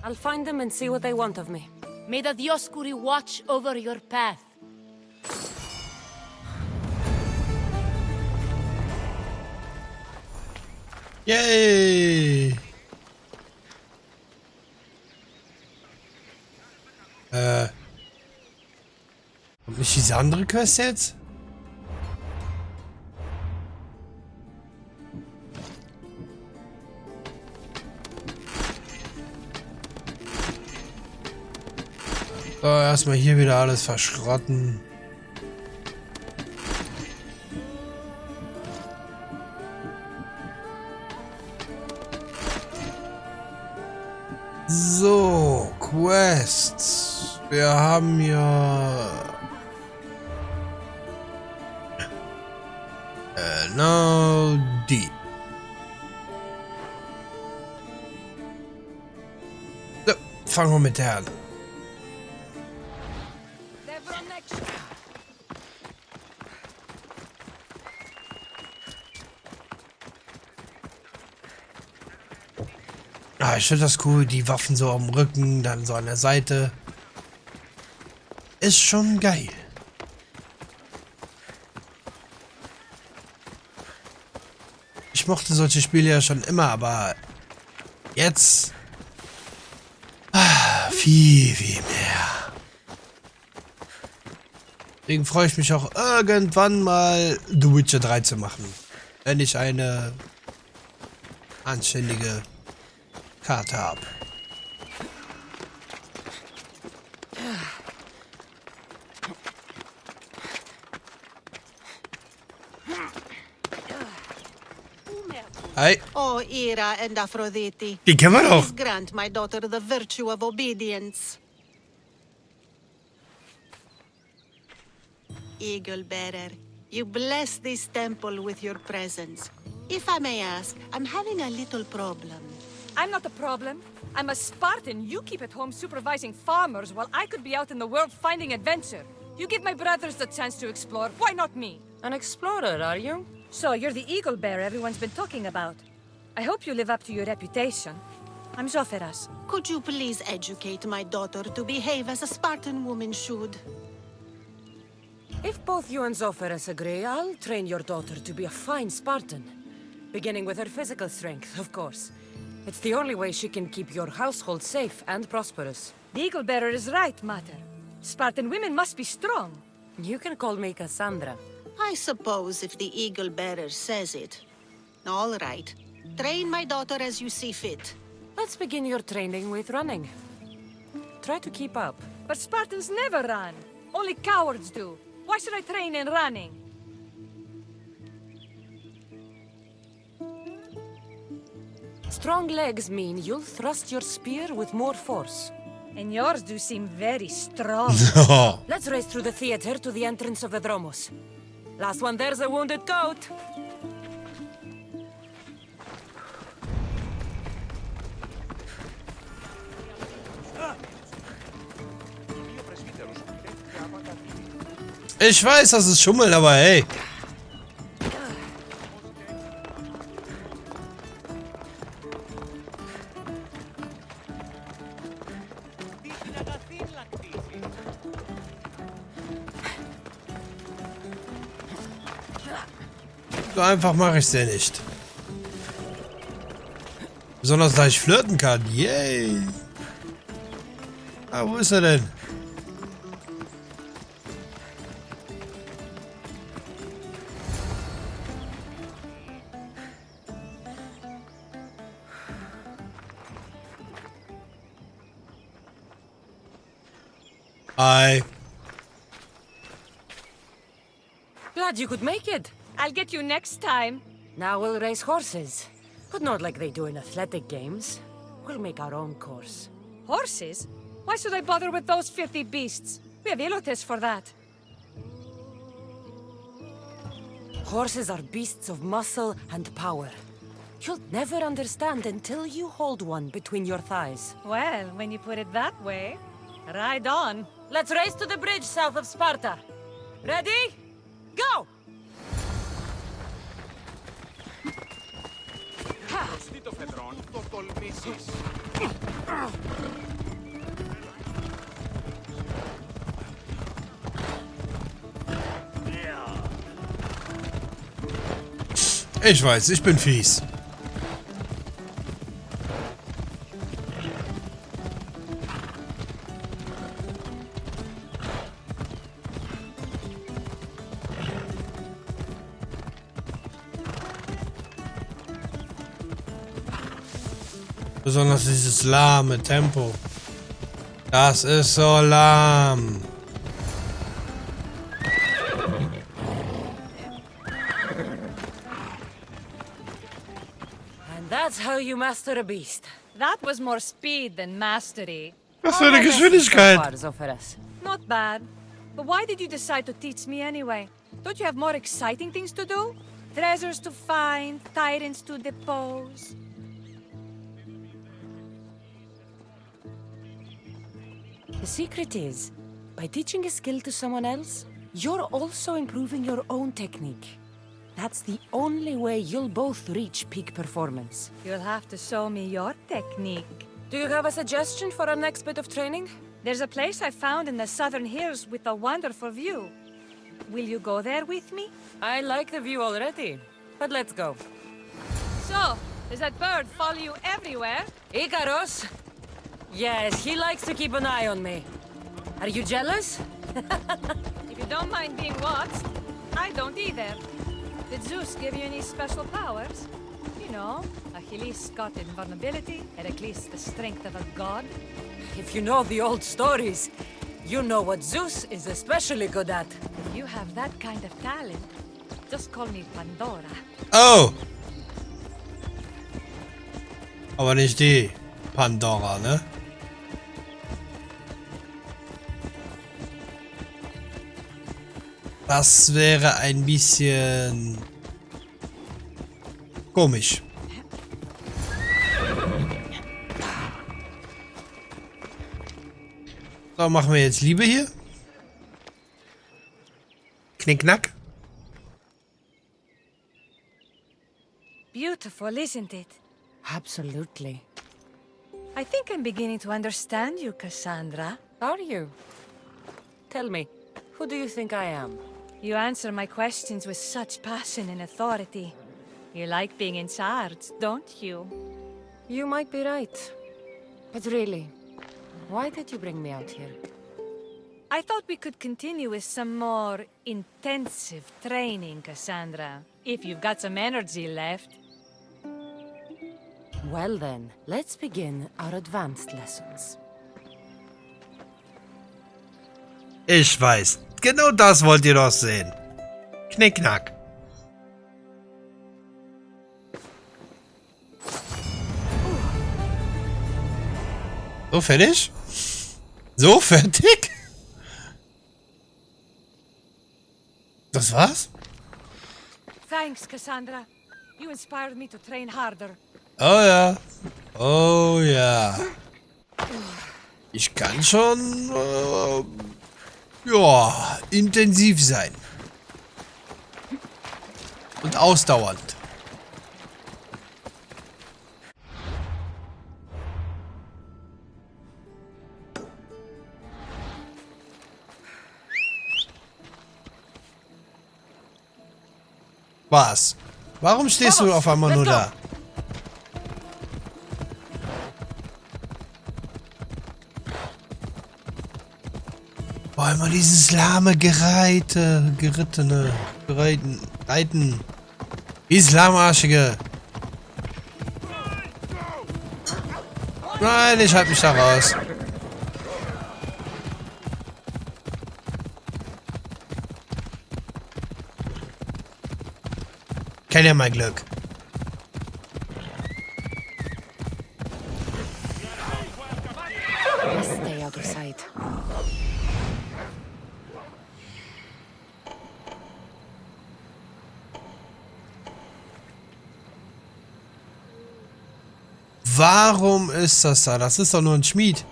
I'll find them and see what they want of me. May the Dioscuri watch over your path. Yay! Kommt nicht diese andere Quest jetzt? So, erstmal hier wieder alles verschrotten. So, Quests. Wir haben ja... Genau die. So, fangen wir mit der an. Ah, ich finde das cool, die Waffen so am Rücken, dann so an der Seite. Ist schon geil. Ich mochte solche Spiele ja schon immer, aber jetzt viel mehr. Deswegen freue ich mich auch irgendwann mal The Witcher 3 zu machen. Wenn ich eine anständige Karte habe. Hi. Oh, Ira and Aphrodite. Die kennen wir doch. Please grant my daughter the virtue of obedience. Eagle bearer, you bless this temple with your presence. If I may ask, I'm having a little problem. I'm not the problem. I'm a Spartan. You keep at home supervising farmers while I could be out in the world finding adventure. You give my brothers the chance to explore. Why not me? An explorer, are you? So you're the eagle bearer everyone's been talking about. I hope you live up to your reputation. I'm Zoferas. Could you please educate my daughter to behave as a Spartan woman should? If both you and Zoferas agree, I'll train your daughter to be a fine Spartan. Beginning with her physical strength, of course. It's the only way she can keep your household safe and prosperous. The eagle bearer is right, Mater. Spartan women must be strong. You can call me Cassandra. I suppose if the eagle bearer says it. All right. Train my daughter as you see fit. Let's begin your training with running. Try to keep up. But Spartans never run. Only cowards do. Why should I train in running? Strong legs mean you'll thrust your spear with more force. And yours do seem very strong. Let's race through the theater to the entrance of the Dromos. Last one there's a wounded goat. Ich weiß, das ist Schummel, aber hey. So einfach mache ich es ja nicht. Besonders da ich flirten kann. Yay. Ah, wo ist er denn? Hi. Glad you could make it. I'll get you next time. Now we'll race horses. But not like they do in athletic games. We'll make our own course. Horses? Why should I bother with those filthy beasts? We have elotes for that. Horses are beasts of muscle and power. You'll never understand until you hold one between your thighs. Well, when you put it that way, ride on. Let's race to the bridge south of Sparta. Ready? Go! Ich weiß, ich bin fies. Besonders dieses lahme Tempo. Das ist so lahm. And that's how you master a beast. That was more speed than mastery. Was für eine Geschwindigkeit. So for us. Not bad. But why did you decide to teach me anyway? Don't you have more exciting things to do? Treasures to find, tyrants to depose. The secret is, by teaching a skill to someone else, you're also improving your own technique. That's the only way you'll both reach peak performance. You'll have to show me your technique. Do you have a suggestion for our next bit of training? There's a place I found in the southern hills with a wonderful view. Will you go there with me? I like the view already, but let's go. So, does that bird follow you everywhere? Ikaros? Yes, he likes to keep an eye on me. Are you jealous? If you don't mind being watched, I don't either. Did Zeus give you any special powers? You know, Achilles got invulnerability, Heracles the strength of a god. If you know the old stories, you know what Zeus is especially good at. If you have that kind of talent, just call me Pandora. Oh! Aber nicht die Pandora, ne? Das wäre ein bisschen komisch. So, machen wir jetzt Liebe hier. Knickknack. Beautiful, isn't it? Absolutely. I think I'm beginning to understand you, Cassandra. Are you? Tell me, who do you think I am? You answer my questions with such passion and authority. You like being in charge, don't you? You might be right. But really, why did you bring me out here? I thought we could continue with some more intensive training, Cassandra. If you've got some energy left. Well then, let's begin our advanced lessons. Ich weiß. Genau das wollt ihr doch sehen. Knickknack. So, fertig? So, fertig? Das war's? Thanks, Cassandra. You inspired me to train harder. Oh ja. Oh ja. Ich kann schon... ja, intensiv sein. Und ausdauernd. Was? Warum stehst du auf einmal nur da? Boah, immer dieses lahme Reiten. Dieses lahmarschige. Nein, ich halte mich da raus. Kenn ja mein Glück. Stay out of sight. Warum ist das da? Das ist doch nur ein Schmied.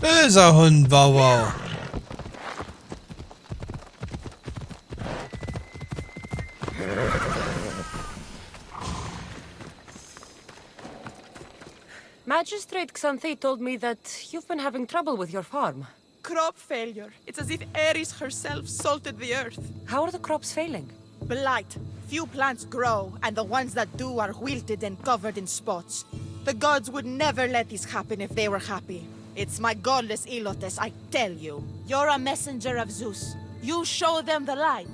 Böser Hund, wow, wow. Magistrate Xanthi told me that you've been having trouble with your farm. Crop failure. It's as if Ares herself salted the earth. How are the crops failing? Blight. Few plants grow, and the ones that do are wilted and covered in spots. The gods would never let this happen if they were happy. It's my godless Ilotes, I tell you. You're a messenger of Zeus. You show them the light.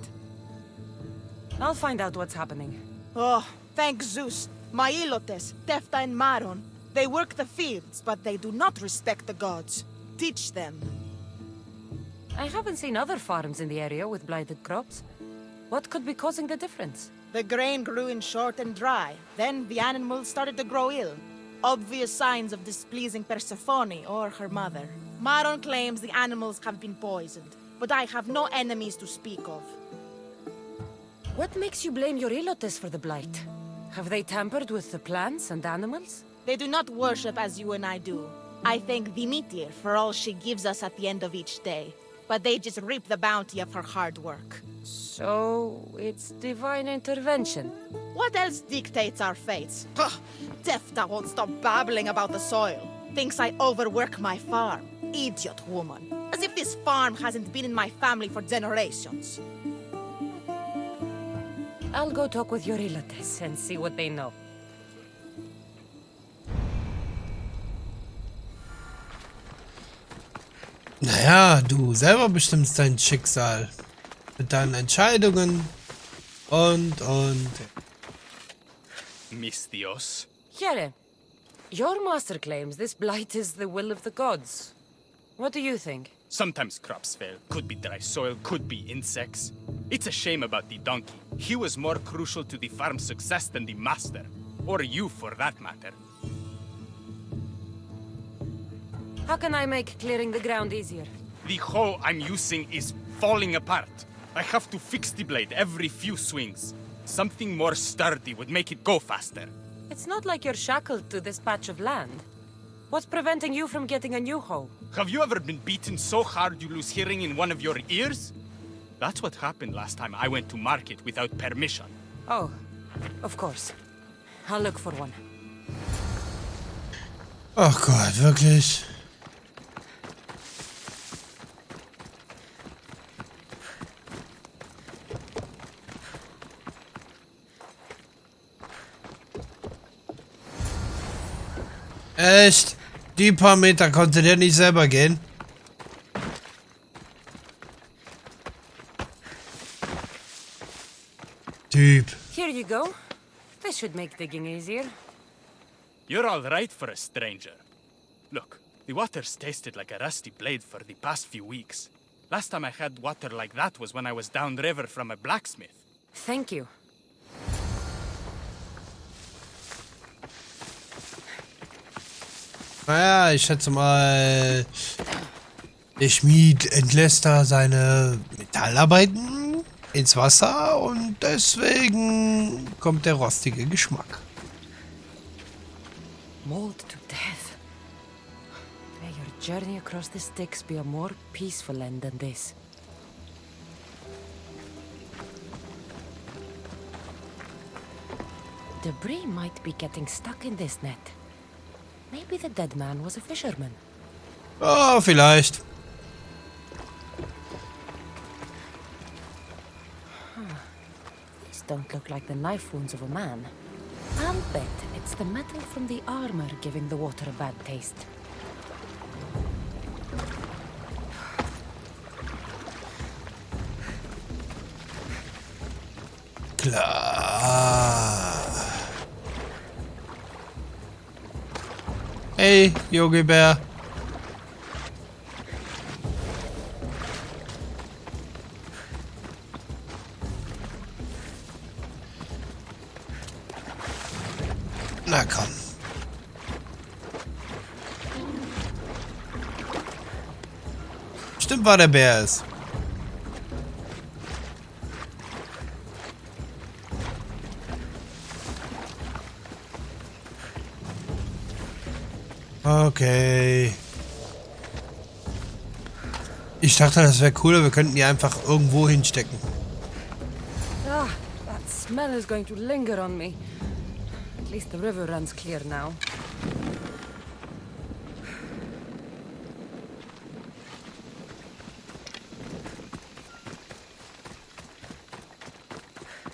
I'll find out what's happening. Oh, thank Zeus. My Ilotes, Tefta and Maron. They work the fields, but they do not respect the gods. Teach them. I haven't seen other farms in the area with blighted crops. What could be causing the difference? The grain grew in short and dry. Then the animals started to grow ill. Obvious signs of displeasing Persephone or her mother. Maron claims the animals have been poisoned, but I have no enemies to speak of. What makes you blame your Ilotes for the blight? Have they tampered with the plants and animals? They do not worship as you and I do. I thank Demeter for all she gives us at the end of each day, but they just reap the bounty of her hard work. So, it's divine intervention. What else dictates our fates? Ugh, Tefta won't stop babbling about the soil. Thinks I overwork my farm. Idiot woman. As if this farm hasn't been in my family for generations. I'll go talk with your Ilotes and see what they know. Naja, du selber bestimmst dein Schicksal. Mit deinen Entscheidungen und. Mis Dios. Here, your master claims this blight is the will of the gods. What do you think? Sometimes crops fail. Could be dry soil, could be insects. It's a shame about the donkey. He was more crucial to the farm's success than the master. Or you, for that matter. How can I make clearing the ground easier? The hoe I'm using is falling apart. I have to fix the blade every few swings. Something more sturdy would make it go faster. It's not like you're shackled to this patch of land. What's preventing you from getting a new hoe? Have you ever been beaten so hard you lose hearing in one of your ears? That's what happened last time I went to market without permission. Oh, of course. I'll look for one. Oh Gott, wirklich. Echt? Die paar Meter konnte der nicht selber gehen? Typ. Here you go. This should make digging easier. You're all right for a stranger. Look, the water's tasted like a rusty blade for the past few weeks. Last time I had water like that was when I was downriver from a blacksmith. Thank you. Naja, ich schätze mal, der Schmied entlässt da seine Metallarbeiten ins Wasser und deswegen kommt der rostige Geschmack. Mauled to death. May your journey across the Styx be a more peaceful end than this. Debris might be getting stuck in this net. Maybe the dead man was a fisherman. Oh, vielleicht. These don't look like the knife wounds of a man. I'll bet it's the metal from the armor giving the water a bad taste. Klar. Hey, Yogi Bär. Na komm. Stimmt, war der Bär es. Okay. Ich dachte, das wäre cooler, wir könnten die einfach irgendwo hinstecken. Ah, that smell is going to linger on me. At least the river runs clear now.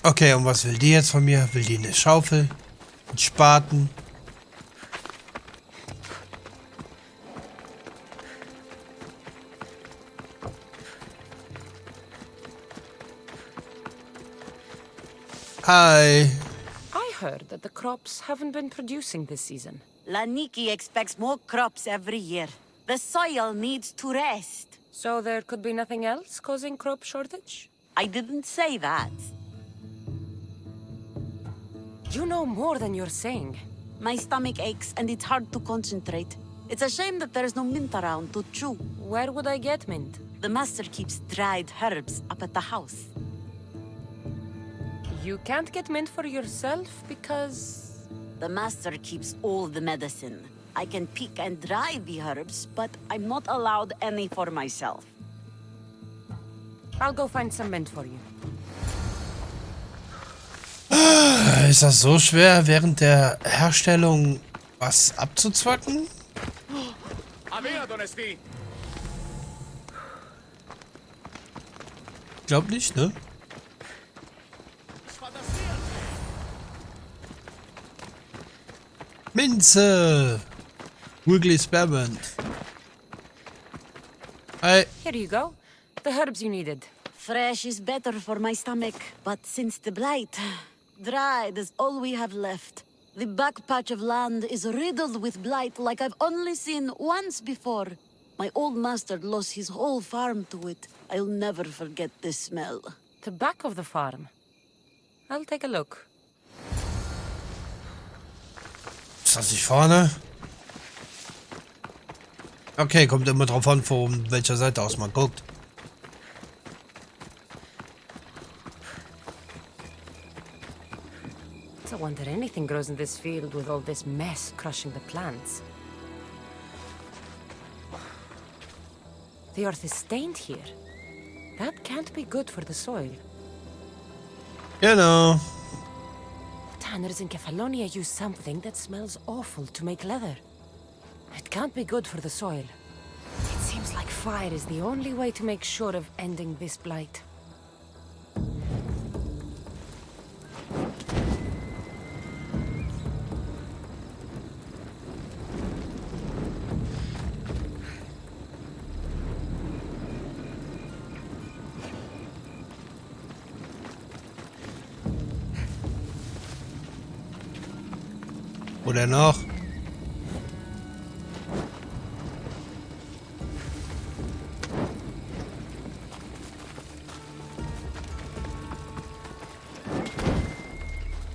Okay, und was will die jetzt von mir? Will die eine Schaufel? Einen Spaten? Hi. I heard that the crops haven't been producing this season. Laniki expects more crops every year. The soil needs to rest. So there could be nothing else causing crop shortage? I didn't say that. You know more than you're saying. My stomach aches and it's hard to concentrate. It's a shame that there's no mint around to chew. Where would I get mint? The master keeps dried herbs up at the house. You can't get mint for yourself because... The master keeps all the medicine. I can pick and dry the herbs, but I'm not allowed any for myself. I'll go find some mint for you. Ist das so schwer, während der Herstellung was abzuzwacken? Glaub nicht, ne? Minze! Wiggly Spearmint. Hi. Here you go. The herbs you needed. Fresh is better for my stomach, but since the blight, dried is all we have left. The back patch of land is riddled with blight like I've only seen once before. My old master lost his whole farm to it. I'll never forget this smell. The back of the farm. I'll take a look. Ist das nicht vorne? Okay, kommt immer drauf an, von welcher Seite aus man guckt. It's a wonder anything grows in this field with all this mess crushing the plants. The earth is stained here. That can't be good for the soil. Genau. Tanners in Kefalonia use something that smells awful to make leather. It can't be good for the soil. It seems like fire is the only way to make sure of ending this blight. Oder noch?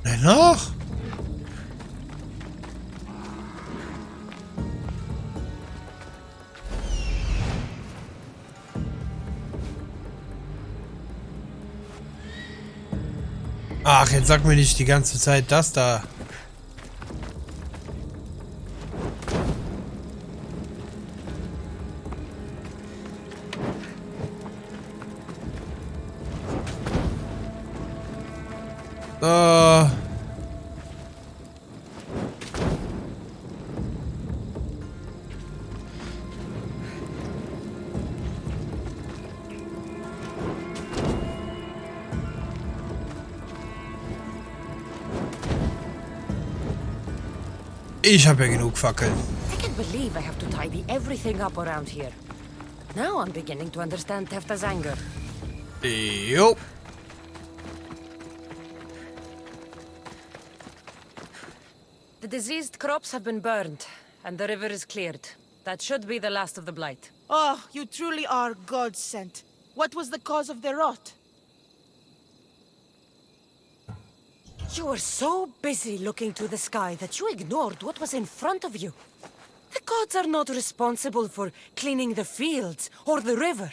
Oder noch? Ach, jetzt sag mir nicht die ganze Zeit das da. Ich habe ja genug Fackeln. I can't believe I have to tidy everything up around here. Now I'm beginning to understand Tefta's anger. Jo. The diseased crops have been burned, and the river is cleared. That should be the last of the blight. Oh, you truly are God-sent. What was the cause of the rot? You were so busy looking to the sky that you ignored what was in front of you. The gods are not responsible for cleaning the fields or the river.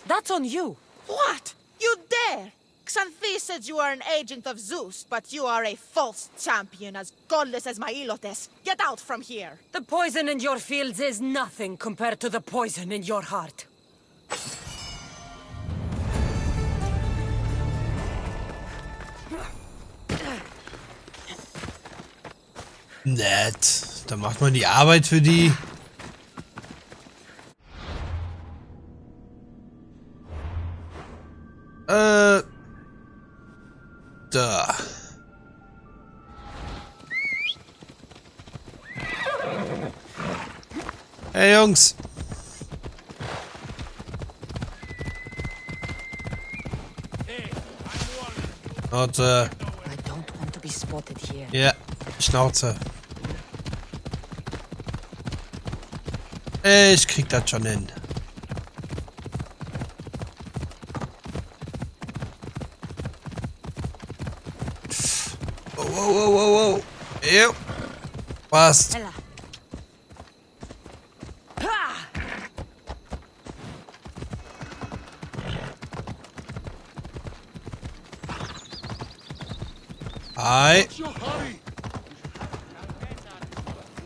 That's on you. What? You dare? Xanthi said you are an agent of Zeus, but you are a false champion, as godless as Mailotes. Get out from here! The poison in your fields is nothing compared to the poison in your heart. Nett. Dann macht man die Arbeit für die. Da. Hey Jungs. Schnauze. I don't want to be spotted here. Ja, Schnauze. Ich krieg das schon hin. Wow. Jo. Passt. Hi.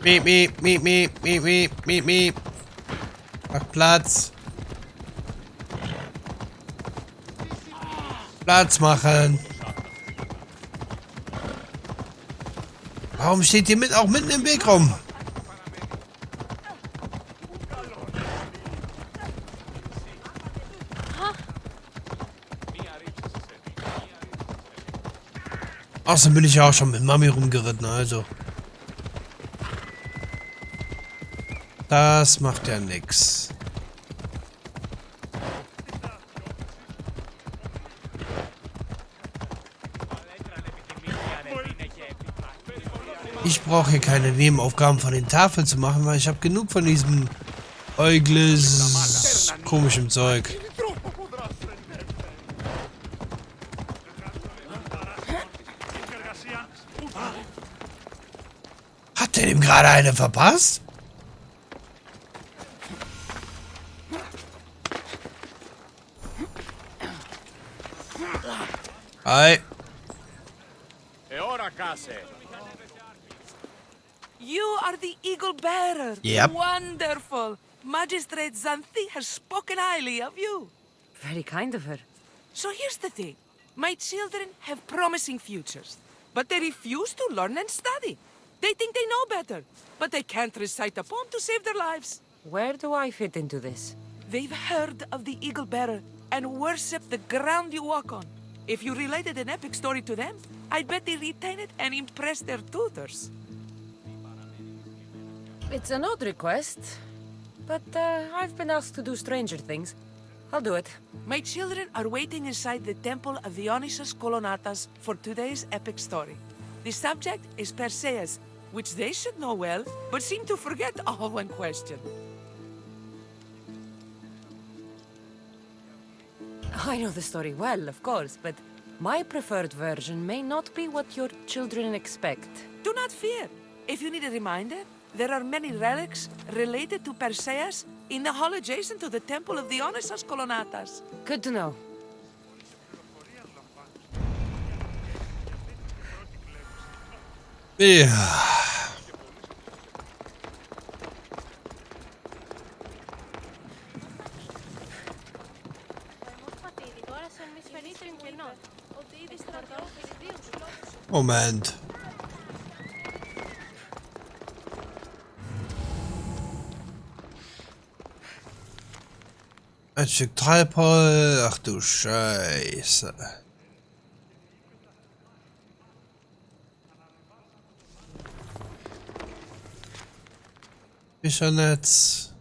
Miep. Mach Platz. Platz machen. Warum steht ihr auch mitten im Weg rum? Außerdem bin ich ja auch schon mit Mami rumgeritten, also. Das macht ja nix. Ich brauche hier keine Nebenaufgaben von den Tafeln zu machen, weil ich habe genug von diesem Äuglis komischem Zeug. Hat der dem gerade eine verpasst? Hi. You are the eagle bearer. Yep. Wonderful. Magistrate Xanthi has spoken highly of you. Very kind of her. So here's the thing. My children have promising futures, but they refuse to learn and study. They think they know better, but they can't recite a poem to save their lives. Where do I fit into this? They've heard of the eagle bearer and worship the ground you walk on. If you related an epic story to them, I bet they retain it and impress their tutors. It's an odd request, but I've been asked to do stranger things. I'll do it. My children are waiting inside the temple of Dionysus Kolonatas for today's epic story. The subject is Perseus, which they should know well, but seem to forget all when questioned. I know the story well, of course, but my preferred version may not be what your children expect. Do not fear. If you need a reminder, there are many relics related to Perseus in the hall adjacent to the temple of Dionysus Kolonatas. Good to know. Ja. Moment. Ein Stück Treibholz. Ach du Scheiße. Fischernetz.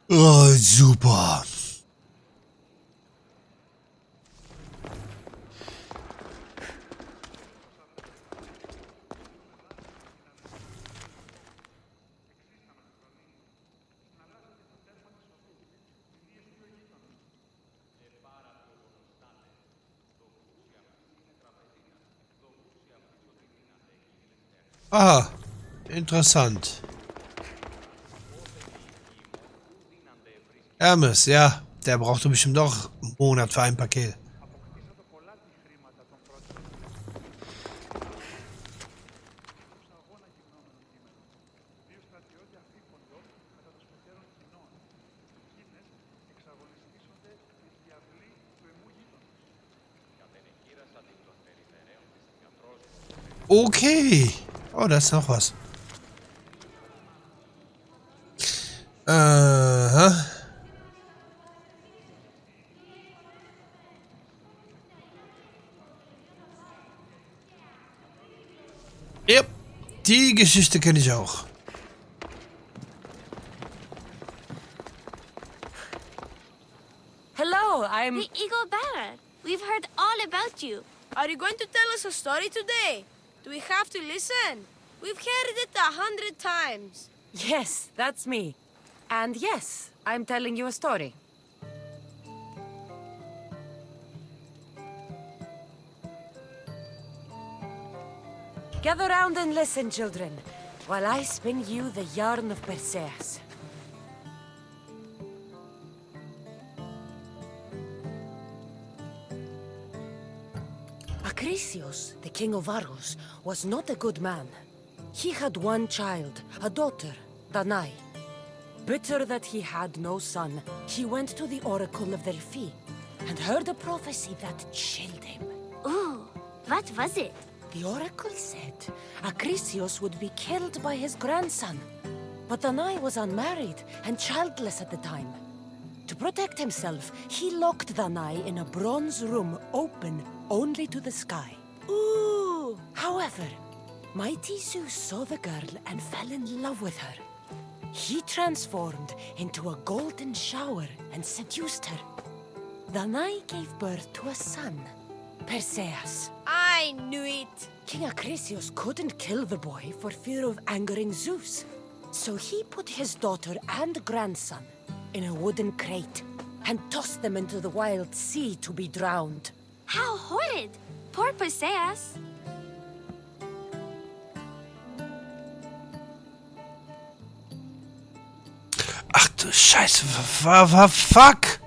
Oh, super. Ah, interessant. Hermes, ja, der brauchte bestimmt doch einen Monat für ein Paket. Okay. Oh, da ist noch was. Aha. Die Geschichte kenne ich auch. Hello, I'm... The Eagle Barret. We've heard all about you. Are you going to tell us a story today? Do we have to listen? We've heard it 100 times. Yes, that's me. And yes, I'm telling you a story. Gather round and listen, children, while I spin you the yarn of Perseus. Acrisius, the king of Argos, was not a good man. He had one child, a daughter, Danae. Bitter that he had no son, he went to the oracle of Delphi and heard a prophecy that chilled him. Ooh, what was it? The oracle said Acrisius would be killed by his grandson. But Danae was unmarried and childless at the time. To protect himself, he locked Danae in a bronze room open only to the sky. Ooh! However, mighty Zeus saw the girl and fell in love with her. He transformed into a golden shower and seduced her. Danae gave birth to a son, Perseus. I knew it! King Acrisius couldn't kill the boy for fear of angering Zeus. So he put his daughter and grandson in a wooden crate and tossed them into the wild sea to be drowned. How horrid! Poor Perseus. Ach du Scheiße, fuck!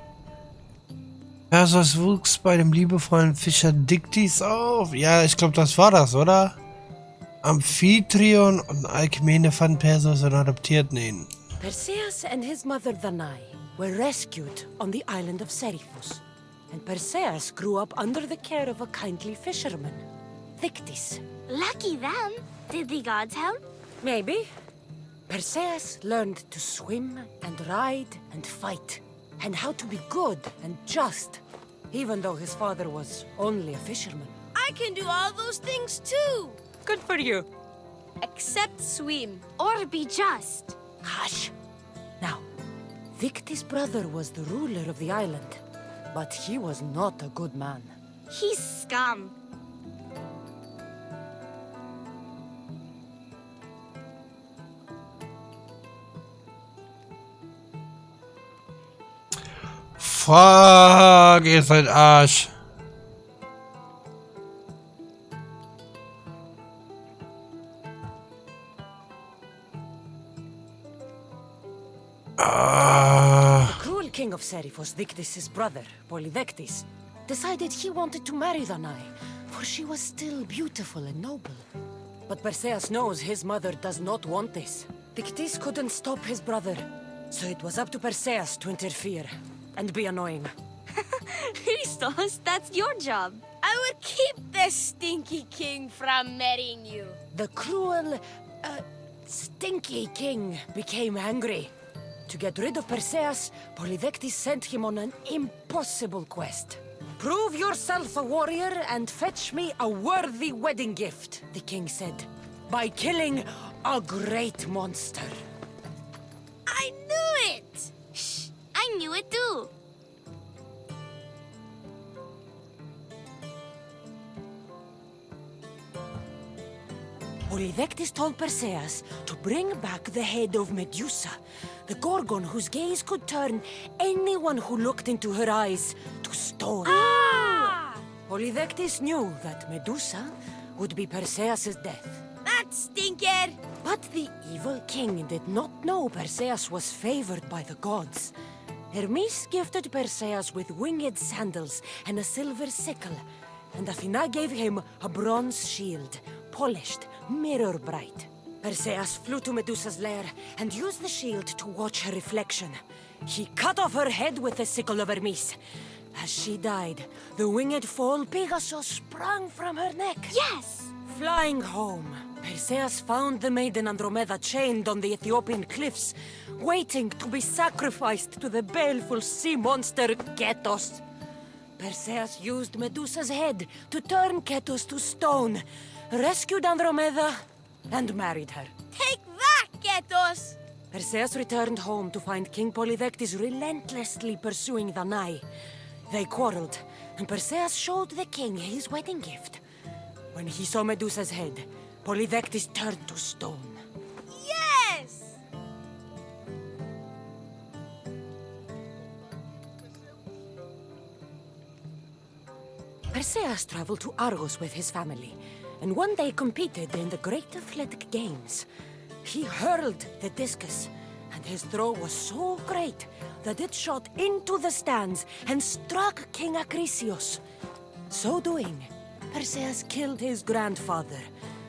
Perseus wuchs bei dem liebevollen Fischer Diktis auf. Ja, ich glaube, das war das, oder? Amphitryon und Alkmene fanden Perseus und adoptierten ihn. Perseus and his mother Danae were rescued on the island of Seriphus. And Perseus grew up under the care of a kindly fisherman, Dictys. Lucky them. Did the gods help? Maybe. Perseus learned to swim and ride and fight, and how to be good and just, even though his father was only a fisherman. I can do all those things too! Good for you. Except swim. Or be just. Hush. Now, Dictys' brother was the ruler of the island, but he was not a good man. He's scum. Fuck, ihr seid Arsch. The cruel king of Seriphus, Dictys' brother, Polydectes, decided he wanted to marry Danae, for she was still beautiful and noble. But Perseus knows his mother does not want this. Dictys couldn't stop his brother, so it was up to Perseus to interfere and be annoying. Christos, that's your job. I will keep the stinky king from marrying you. The cruel, stinky king became angry. To get rid of Perseus, Polydectes sent him on an impossible quest. Prove yourself a warrior and fetch me a worthy wedding gift, the king said, by killing a great monster. I knew it! Shh, I knew it too. Polydectes told Perseus to bring back the head of Medusa, the Gorgon whose gaze could turn anyone who looked into her eyes to stone. Ah! Polydectes knew that Medusa would be Perseus' death. That stinker! But the evil king did not know Perseus was favored by the gods. Hermes gifted Perseus with winged sandals and a silver sickle, and Athena gave him a bronze shield, polished, mirror bright. Perseus flew to Medusa's lair and used the shield to watch her reflection. He cut off her head with the sickle of Hermes. As she died, the winged foal Pegasus sprang from her neck. Yes! Flying home, Perseus found the maiden Andromeda chained on the Ethiopian cliffs, waiting to be sacrificed to the baleful sea monster Ketos. Perseus used Medusa's head to turn Ketos to stone, rescued Andromeda, and married her. Take that, Ketos! Perseus returned home to find King Polyvectes relentlessly pursuing Danae. They quarreled, and Perseus showed the king his wedding gift. When he saw Medusa's head, Polyvectes turned to stone. Yes! Perseus traveled to Argos with his family, and one day competed in the Great Athletic Games. He hurled the discus, and his throw was so great that it shot into the stands and struck King Acrisius. So doing, Perseus killed his grandfather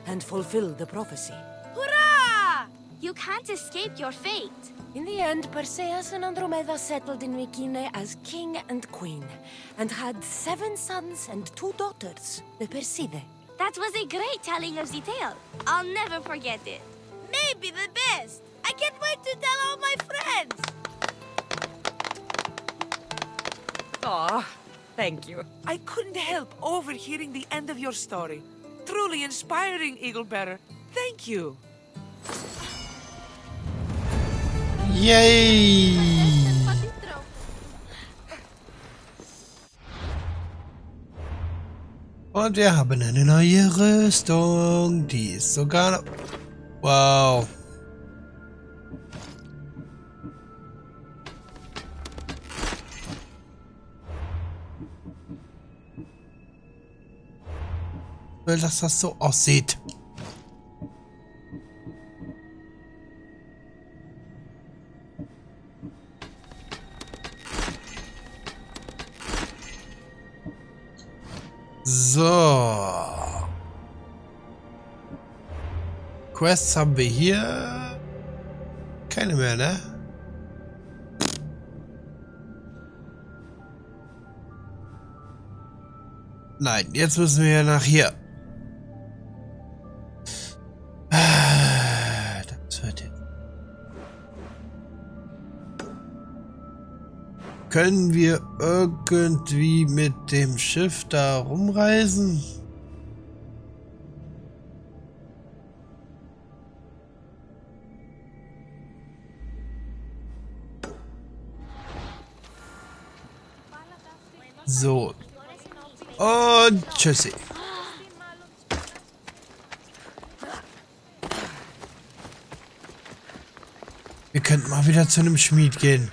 and fulfilled the prophecy. Hurrah! You can't escape your fate. In the end, Perseus and Andromeda settled in Beginne as king and queen, and had 7 sons and 2 daughters, the Perside. That was a great telling of the tale. I'll never forget it. Maybe the best. I can't wait to tell all my friends. Aw, thank you. I couldn't help overhearing the end of your story. Truly inspiring, Eaglebearer. Thank you. Yay! Und wir haben eine neue Rüstung. Die ist sogar... Wow. Ich will, dass das so aussieht. So. Quests haben wir hier. Keine mehr, ne? Nein, jetzt müssen wir nach hier. Das wird jetzt. Können wir irgendwie mit dem Schiff da rumreisen? So. Und tschüssi. Wir könnten mal wieder zu einem Schmied gehen.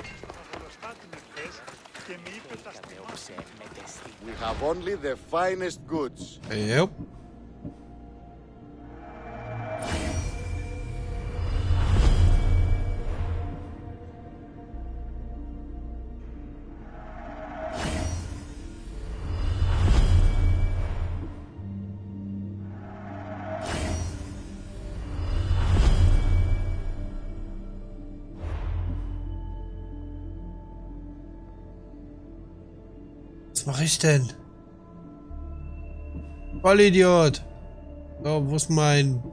We have only the finest goods. Yep. Was mache ich denn? Vollidiot! So, wo ist mein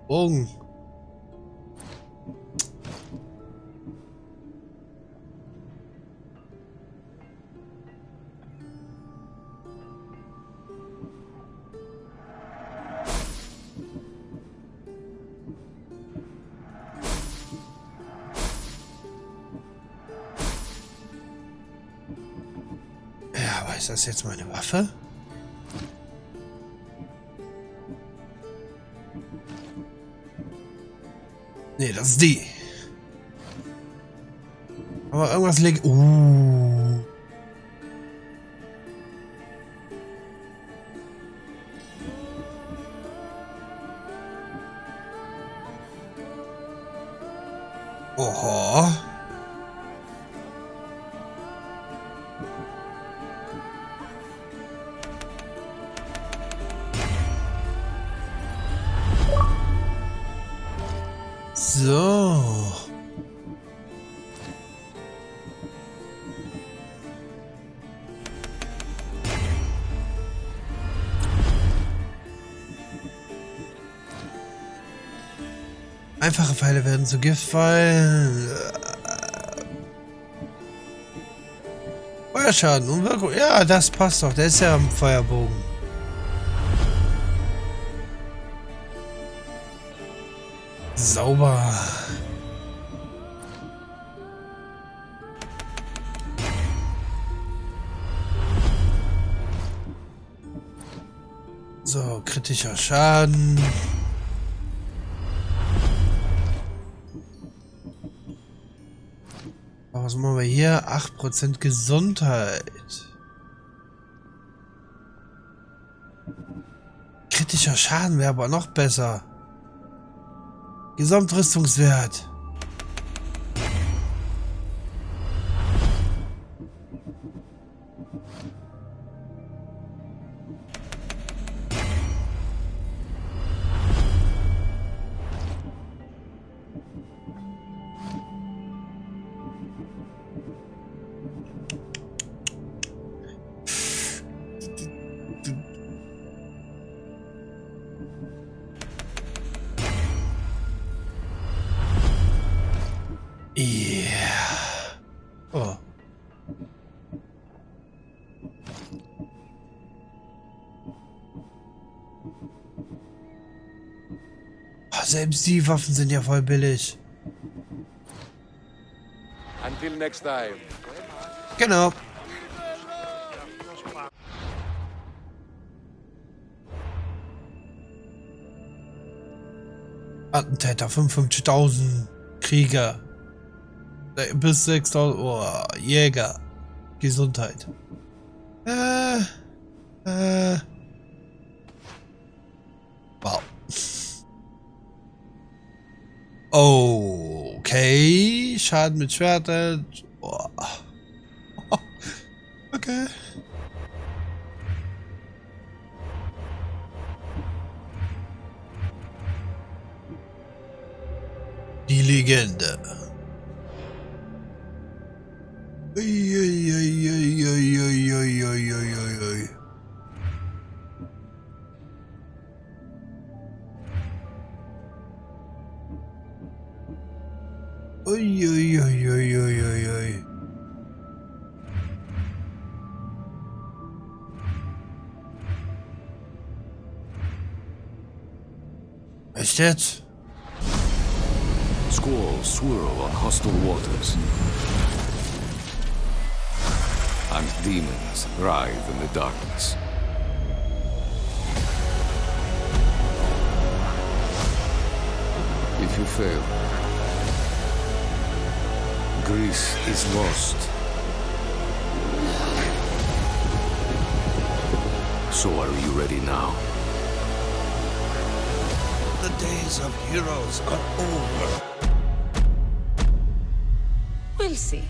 Bogen? Ja, aber ist das jetzt meine Waffe? Nee, das ist die. Aber irgendwas liegt... Oho. So. Einfache Pfeile werden zu Giftpfeilen. Feuerschaden und Wirkung. Ja, das passt doch. Der ist ja am Feuerbogen. Sauber. So, kritischer Schaden. Was machen wir hier? 8% Gesundheit. Kritischer Schaden wäre aber noch besser. Gesamtrüstungswert. Oh. Selbst die Waffen sind ja voll billig. Until next time. Genau. Attentäter, 55.000 Krieger. Bis 6.000. Oh, Jäger. Gesundheit. Wow. Okay. Schaden mit Schwertern. Oh. Okay. Die Legende. Ui. Was jetzt? Squalls swirl on hostile waters, and demons writhe in the darkness. If you fail, Greece is lost. So are you ready now? The days of heroes are over. We'll see.